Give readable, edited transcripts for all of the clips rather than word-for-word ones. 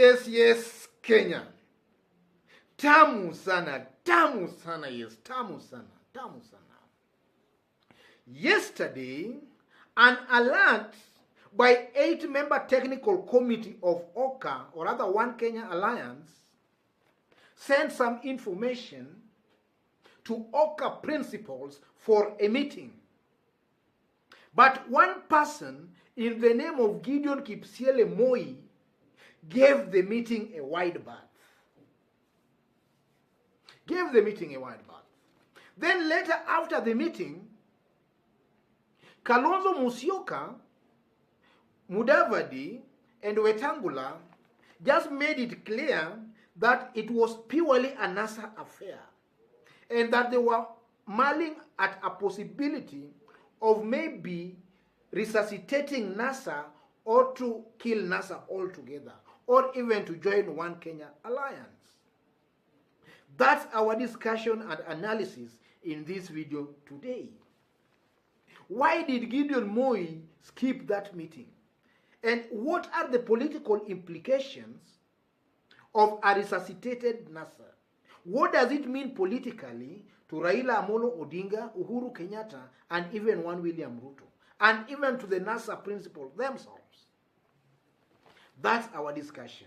Yes, Kenya. Tamu sana, yes, tamu sana. Yesterday, an alert by 8-member technical committee of OKA, or rather One Kenya Alliance, sent some information to OKA principals for a meeting. But one person in the name of Gideon Moi gave the meeting a wide berth. Then later, after the meeting, Kalonzo Musyoka, Mudavadi, and Wetangula just made it clear that it was purely a NASA affair and that they were mulling at a possibility of maybe resuscitating NASA or to kill NASA altogether, or even to join One Kenya Alliance. That's our discussion and analysis in this video today. Why did Gideon Moi skip that meeting? And what are the political implications of a resuscitated NASA? What does it mean politically to Raila Amolo Odinga, Uhuru Kenyatta, and even one William Ruto, and even to the NASA principals themselves? That's our discussion.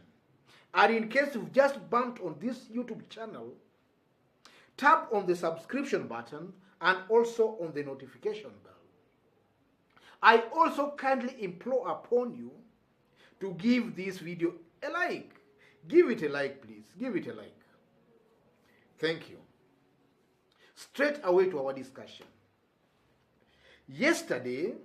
And in case you've just bumped on this YouTube channel, tap on the subscription button and also on the notification bell. I also kindly implore upon you to give this video a like. Give it a like, please. Give it a like. Thank you. Straight away to our discussion. Yesterday,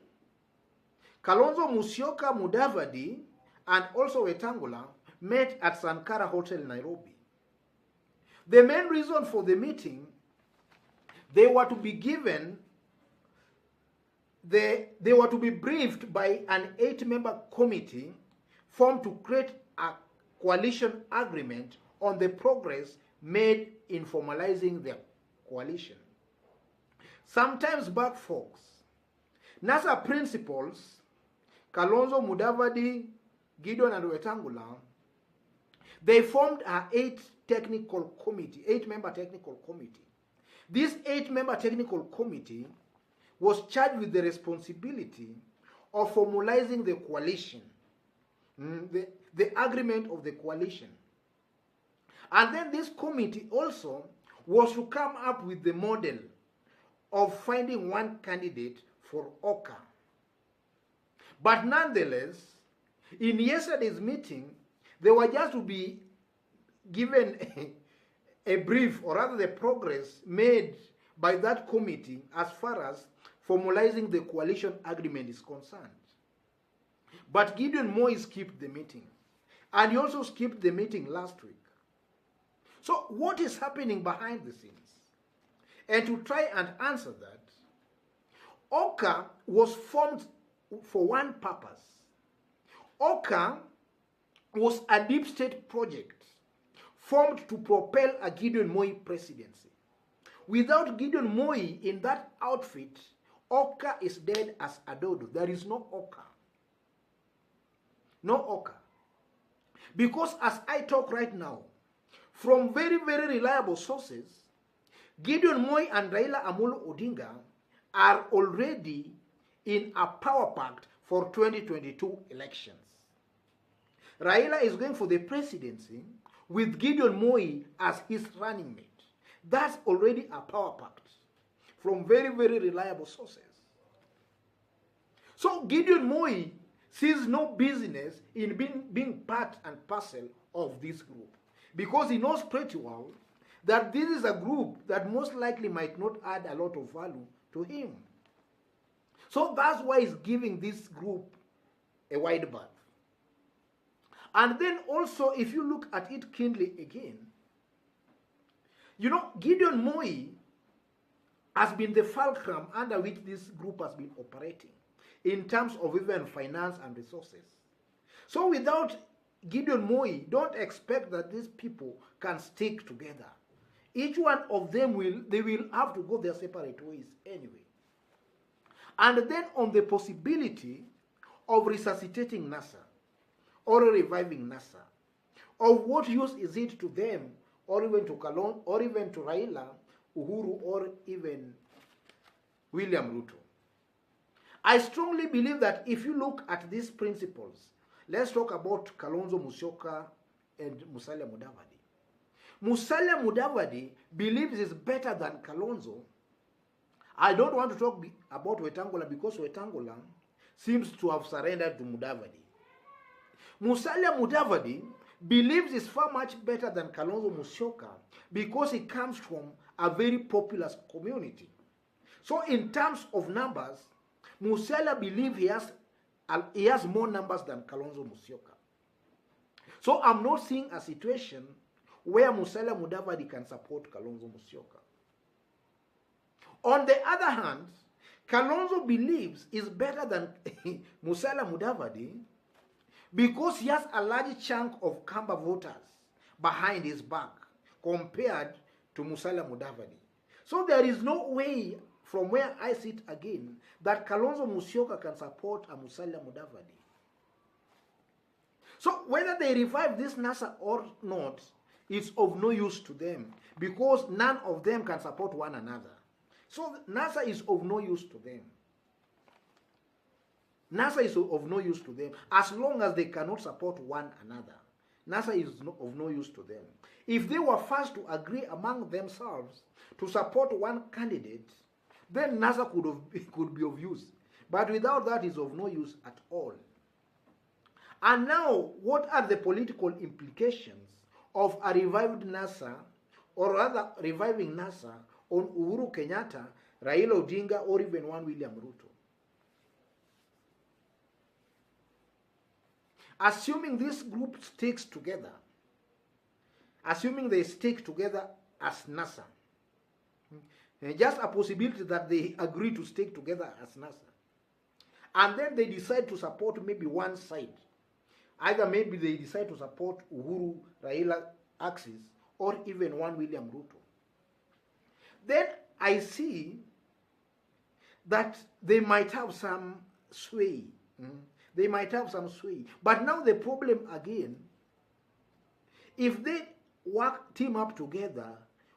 Kalonzo Musyoka, Mudavadi, and also Wetangula met at Sankara Hotel, Nairobi. The main reason for the meeting, they were to be given, they were to be briefed by an 8-member committee formed to create a coalition agreement on the progress made in formalizing the coalition. Sometimes back, folks, NASA principals, Kalonzo, Mudavadi, Gideon, and Wetangula, they formed an 8-member technical committee. This 8-member technical committee was charged with the responsibility of formalizing the coalition, the agreement of the coalition. And then this committee also was to come up with the model of finding one candidate for OKA. But nonetheless, in yesterday's meeting, they were just to be given a brief, or rather the progress made by that committee as far as formalizing the coalition agreement is concerned. But Gideon Moi skipped the meeting. And he also skipped the meeting last week. So what is happening behind the scenes? And to try and answer that, OKA was formed for one purpose. OKA was a deep state project formed to propel a Gideon Moi presidency. Without Gideon Moi in that outfit, OKA is dead as a dodo. There is no OKA. No OKA. Because as I talk right now, from very, very reliable sources, Gideon Moi and Raila Amolo Odinga are already in a power pact for 2022 elections. Raila is going for the presidency with Gideon Moi as his running mate. That's already a power pact from very, very reliable sources. So Gideon Moi sees no business in being part and parcel of this group, because he knows pretty well that this is a group that most likely might not add a lot of value to him. So that's why he's giving this group a wide berth. And then also, if you look at it keenly again, you know, Gideon Moi has been the fulcrum under which this group has been operating in terms of even finance and resources. So without Gideon Moi, don't expect that these people can stick together. Each one of them will have to go their separate ways anyway. And then on the possibility of resuscitating NASA or reviving NASA, Of what use is it to them, or even to Kalonzo, or even to Raila, Uhuru, or even William Ruto? I strongly believe that if you look at these principles, let's talk about Kalonzo Musyoka and Musalia Mudavadi. Musalia Mudavadi believes it's better than Kalonzo. I don't want to talk about Wetangula because Wetangula seems to have surrendered to Mudavadi. Musalia Mudavadi believes it's far much better than Kalonzo Musyoka because he comes from a very populous community. So in terms of numbers, Musalia believes he has more numbers than Kalonzo Musyoka. So I'm not seeing a situation where Musalia Mudavadi can support Kalonzo Musyoka. On the other hand, Kalonzo believes is better than Musalia Mudavadi because he has a large chunk of Kamba voters behind his back compared to Musalia Mudavadi. So there is no way, from where I sit again, that Kalonzo Musyoka can support a Musalia Mudavadi. So whether they revive this NASA or not, it's of no use to them because none of them can support one another. So NASA is of no use to them. NASA is of no use to them as long as they cannot support one another. NASA is of no use to them. If they were first to agree among themselves to support one candidate, then NASA could be of use. But without that, is of no use at all. And now, what are the political implications of a revived NASA, or rather reviving NASA, on Uhuru Kenyatta, Raila Odinga, or even one William Ruto? Assuming this group sticks together, assuming they stick together as NASA, just a possibility that they agree to stick together as NASA, and then they decide to support maybe one side, either maybe they decide to support Uhuru Raila axis or even one William Ruto, then I see that they might have some sway. They might have some sway. But now the problem again, if they team up together,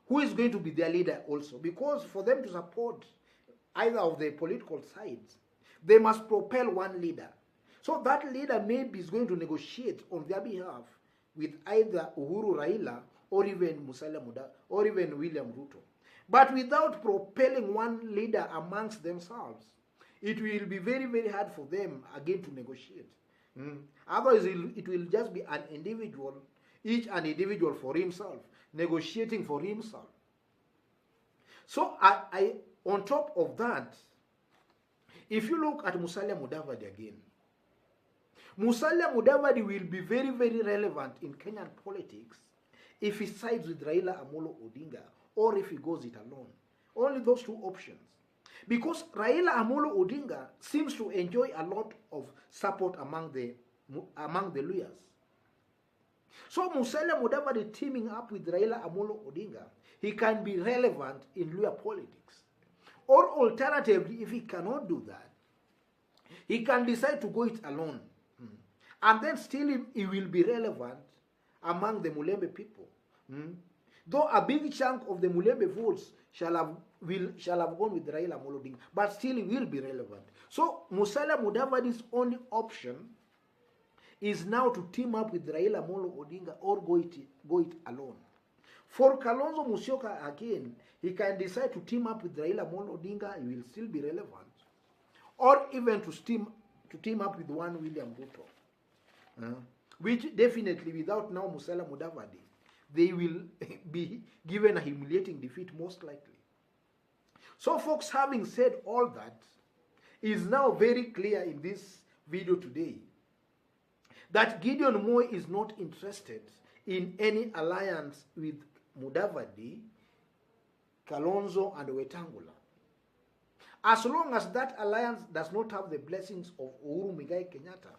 who is going to be their leader also? Because for them to support either of the political sides, they must propel one leader. So that leader maybe is going to negotiate on their behalf with either Uhuru Raila or even Musalia Mudavadi or even William Ruto. But without propelling one leader amongst themselves, it will be very, very hard for them again to negotiate. Otherwise, it will just be an individual, each an individual for himself, negotiating for himself. So on top of that, if you look at Musalia Mudavadi again, Musalia Mudavadi will be very, very relevant in Kenyan politics if he sides with Raila Amolo Odinga or if he goes it alone. Only those two options. Because Raila Amolo Odinga seems to enjoy a lot of support among the Luyas. So Musalia Mudavadi teaming up with Raila Amolo Odinga, he can be relevant in Luya politics. Or alternatively, if he cannot do that, he can decide to go it alone. And then still he will be relevant among the Mulembe people. Though a big chunk of the Mulembe votes shall have gone with Raila Amolo Odinga, but still he will be relevant. So Musalia Mudavadi's only option is now to team up with Raila Amolo Odinga or go it alone. For Kalonzo Musyoka again, he can decide to team up with Raila Amolo Odinga, he will still be relevant, or even to team up with one William Ruto, which definitely without now Musalia Mudavadi, they will be given a humiliating defeat most likely. So folks, having said all that, is now very clear in this video today that Gideon Moi is not interested in any alliance with Mudavadi, Kalonzo and Wetangula. As long as that alliance does not have the blessings of Uhuru Muigai Kenyatta,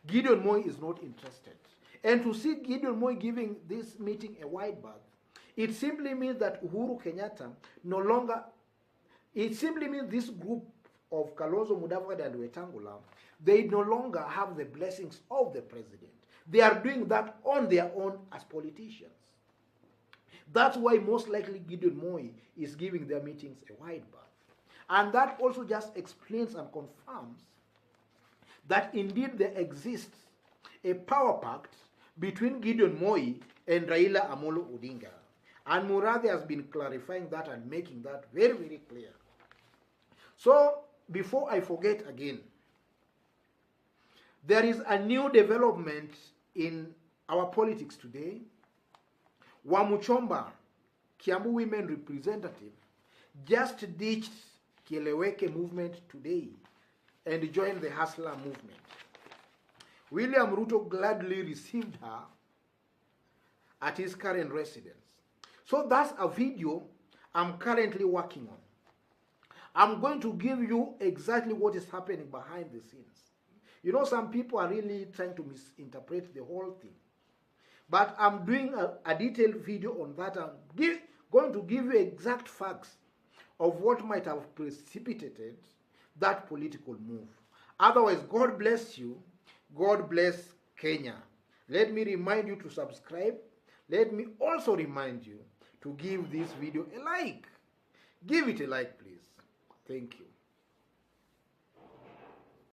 Gideon Moi is not interested. And to see Gideon Moi giving this meeting a wide berth, it simply means that Uhuru Kenyatta it simply means this group of Kalonzo, Mudavadi and Wetangula, they no longer have the blessings of the president. They are doing that on their own as politicians. That's why most likely Gideon Moi is giving their meetings a wide berth. And that also just explains and confirms that indeed there exists a power pact between Gideon Moi and Raila Amolo Odinga. And Mudavadi has been clarifying that and making that very, very clear. So, before I forget again, there is a new development in our politics today. Wamuchomba, Kiambu women representative, just ditched Kieleweke movement today and joined the Hustler movement. William Ruto gladly received her at his current residence. So that's a video I'm currently working on. I'm going to give you exactly what is happening behind the scenes. You know, some people are really trying to misinterpret the whole thing. But I'm doing a detailed video on that. I'm going to give you exact facts of what might have precipitated that political move. Otherwise, God bless you. God bless Kenya. Let me remind you to subscribe. Let me also remind you to give this video a like. Give it a like, please. Thank you.